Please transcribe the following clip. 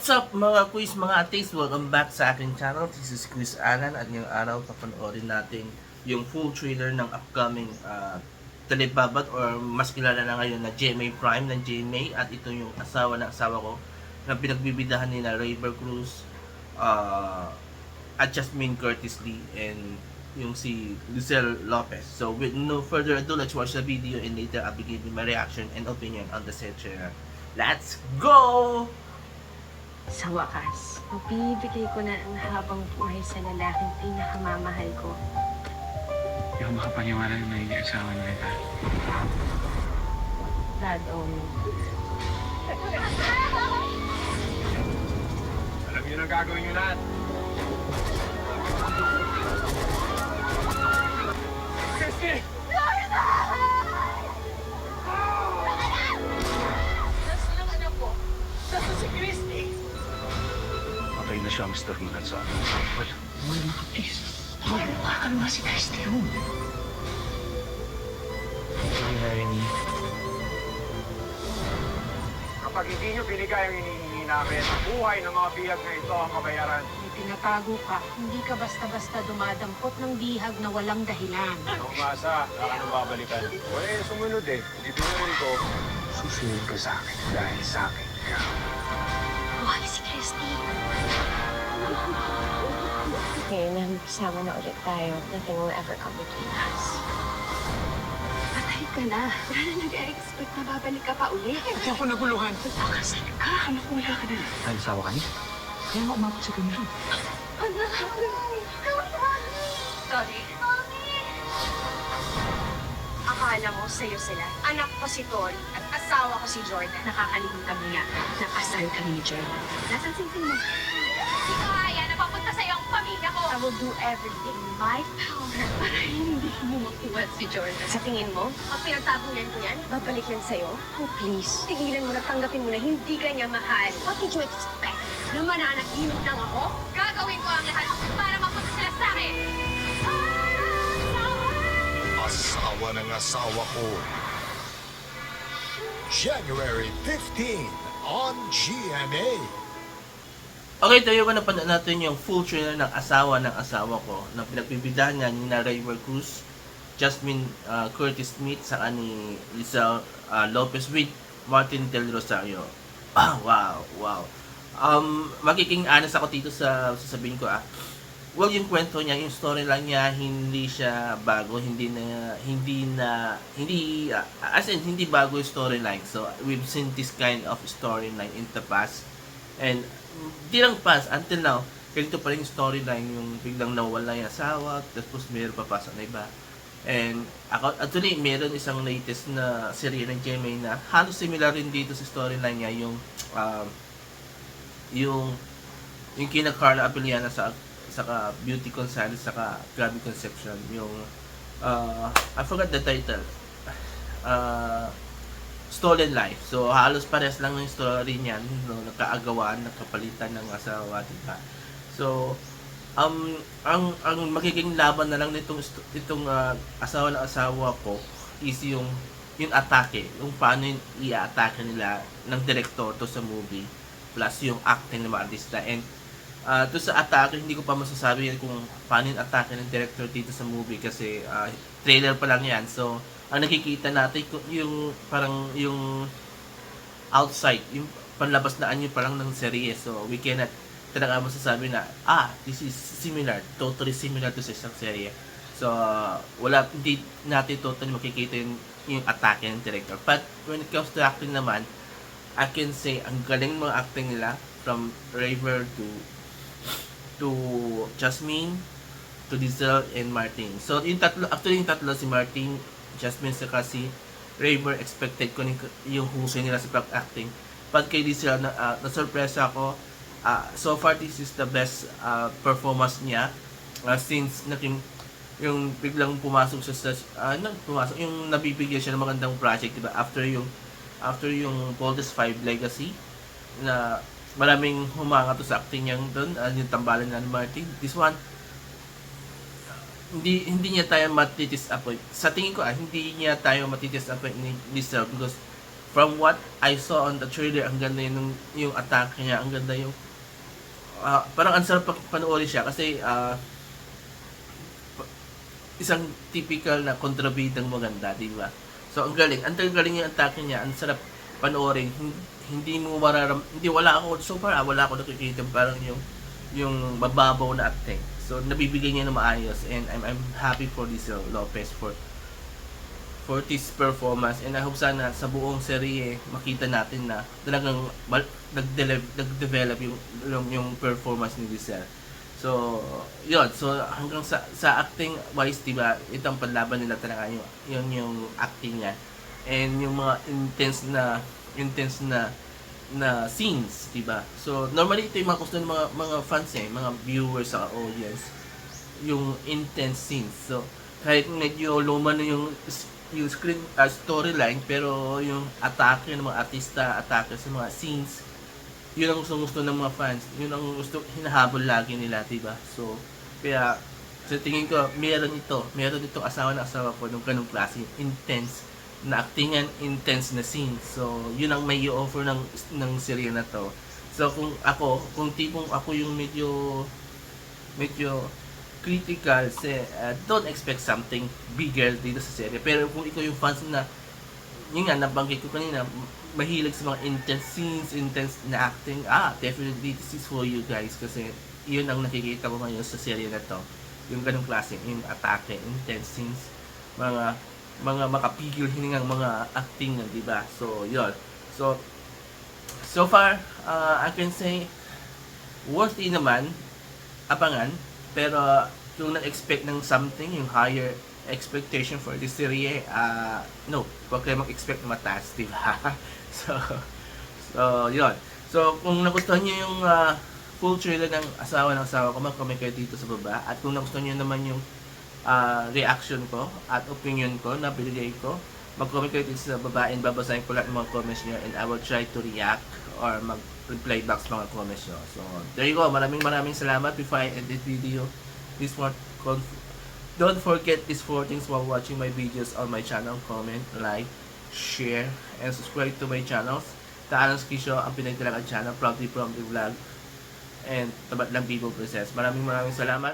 What's up mga quiz, mga atis? Welcome back sa aking channel. This is Quiz Alan at ngayong araw papanoorin natin yung full trailer ng upcoming telebabat or mas kilala na ngayon na GMA Prime ng GMA, at ito yung asawa ng asawa ko na pinagbibidahan nila Rayber Cruz at Jasmine Curtis Lee and yung si Lizelle Lopez. So with no further ado, let's watch the video and later I'll be giving my reaction and opinion on the said trailer. Let's go! Sa wakas, mabibigay ko na ang habang buhay sa lalaking pinakamamahal ko. Hindi ako makapaniwala na may asawa na kita. Dad, Alam niyo na gagawin niyo lahat. Christy! Nasaan ang anak ko? Nasaan si Christy? Patay na siya, Mr. Minatsa. Well, please. Hawakan mo si Christy. Kapag hindi nyo binigay ang hinihingi namin, buhay ng mga bihag na ito ang kabayaran. may pinatago ka. Hindi ka basta-basta dumadampot ng bihag na walang dahilan. Ang umasa, saka nang babalikan. Wala yung sumunod eh. Hindi pinaril ko. Susunod ka sa akin dahil sa akin. Buhay si Christy. Ngayon na magkasama na ulit tayo, nothing will ever come between us. Patay ka na. Wala na nag-expect na babalik ka pa ulit. Hindi ako naguluhan. Pagkasan ka. Alam ko wala ka na. Dahil asawa ka niya? Kaya nga umabot sa ganyan. Anak, Sorry. Akala mo sa'yo sila. Anak ko si Tori at asawa ko si Jordan. Nakakalimutan mo na. Nakasal kami ni Jordan. Nasaan singsin mo? Hindi ko kaya na papunta sa'yo ang pamilya ko. I will do everything in my power para hindi mo makuha si Jordan. Sa tingin mo, Ang pinagtabunan ko yan, babalik yan sa'yo? Oh, please. Tigilan mo na, tanggapin mo na hindi ka niya mahal. What did you expect? Na mananaginip lang ako? gagawin ko ang lahat para mapunta sila sa akin. Asawa ng asawa ko. January 15 on GMA. Okay, tayo ba napanood natin yung full trailer ng asawa ko na pinagbibidahan nga ni Rayber Cruz, Jasmine Curtis Smith sa ni Lizelle Lopez with Martin Del Rosario. Wow. Magiging honest ako dito sa sasabihin ko. Well, yung kwento niya, yung storyline niya, hindi siya bago, hindi bago yung storyline. So, we've seen this kind of storyline in the past. And di lang past, until now, ganito pa rin yung storyline, yung biglang nawala yung asawa, tapos mayroon papasok na iba. And actually, meron isang latest na serye ng GMA na halos similar rin dito sa storyline niya, yung kina Carla Abellana sa Beauty Gonzalez saka Gabby Concepcion, yung I forgot the title, Stolen Life. So halos pares lang ng story niyan, no, nagkaagawaan, nagkapalitan ng asawa, diba? So ang magiging laban na lang itong asawa ng asawa ko is yung atake, yung paano i-atake nila ng director to sa movie, plus yung acting ng mga artista. And to sa atake, hindi ko pa masasabi kung paano yung atake ng director dito sa movie kasi trailer pa lang yan. So ang nakikita natin yung parang yung outside, yung panlabas na anyo pa lang ng serye. So we cannot talaga masasabi na this is similar, totally similar to sa isang serye. So hindi natin totally makikita yung atake ng director. But when it comes to acting naman, I can say ang galing mga acting nila, from Rayber to Jasmine to Lizelle and Martin. So yung tatlo si Martin, Jasmine saka si Rayber, expected ko yung husay nila sa pag-acting. Pag kay Lizelle, na-surpresa ako. So far, this is the best performance niya since yung biglang pumasok siya sa yung nabibigyan siya ng magandang project, diba? After yung Boldest 5 Legacy na maraming humanga to sa acting niya doon, yung tambalan na ni Martin. This one, hindi niya tayo matitis-appoint. Sa tingin ko, hindi niya tayo matitis-appoint ni Lizelle because from what I saw on the trailer, ang ganda yung attack niya, ang ganda yung parang ang sarap panoorin siya kasi isang typical na kontrabidang maganda, di ba? So ang galing yung attack niya, ang sarap panoorin. Hindi mo hindi wala ako so far, wala ako nakikita parang yung mababaw na acting. So nabibigay niya na maayos, and I'm happy for this Lopez for this performance, and I hope sana sa buong serye makita natin na talagang nag-develop yung performance ni Giselle. So, yun. So, hanggang sa acting wise, diba, itong panlaban nila talaga yung acting niya. And yung mga intense na scenes, diba? So, normally ito yung mga gusto ng mga fans mga viewers sa audience, yung intense scenes. So, kahit medyo luma na yung screen storyline, pero yung atake ng mga artista, atake sa mga scenes, yun ang gusto ng mga fans, yun ang gusto hinahabol lagi nila, diba? So kaya sa tingin ko meron itong asawa ko ng ganung klase, intense na actingan, intense na scenes. So yun ang may i-offer ng serye na to. So kung tipong ako yung medyo critical, don't expect something bigger dito sa serye. Pero kung ikaw yung fans na, yun nga, nabanggit ko kanina, mahilig sa mga intense scenes, intense na acting, definitely this is for you guys, kasi yun ang nakikita ko ngayon sa serye na to. Yung ganung klase, yung atake, intense scenes, mga makapigil hiningang mga acting, di ba? So yun. So far, I can say worthy naman, abangan. Pero kung nag-expect ng something, yung higher expectation for this serie, no, huwag kayo mag-expect na mataas, diba? so yun. So kung nagustuhan nyo yung full trailer ng asawa ko, mag-comment kayo dito sa baba. At kung nagustuhan nyo naman yung reaction ko at opinion ko na binigay ko, mag-comment kayo dito sa baba, and babasahin ko lahat ng mga comments nyo, and I will try to react or mag-reply back sa mga comments nyo. So there you go. Maraming salamat. Before I end this video, don't forget these 4 things while watching my videos on my channel. Comment, like, share, and subscribe to my channels. Taalang Skisho, ang pinagdalagan channel, proudly from the vlog, and Tabat Lang People Princess. Maraming salamat.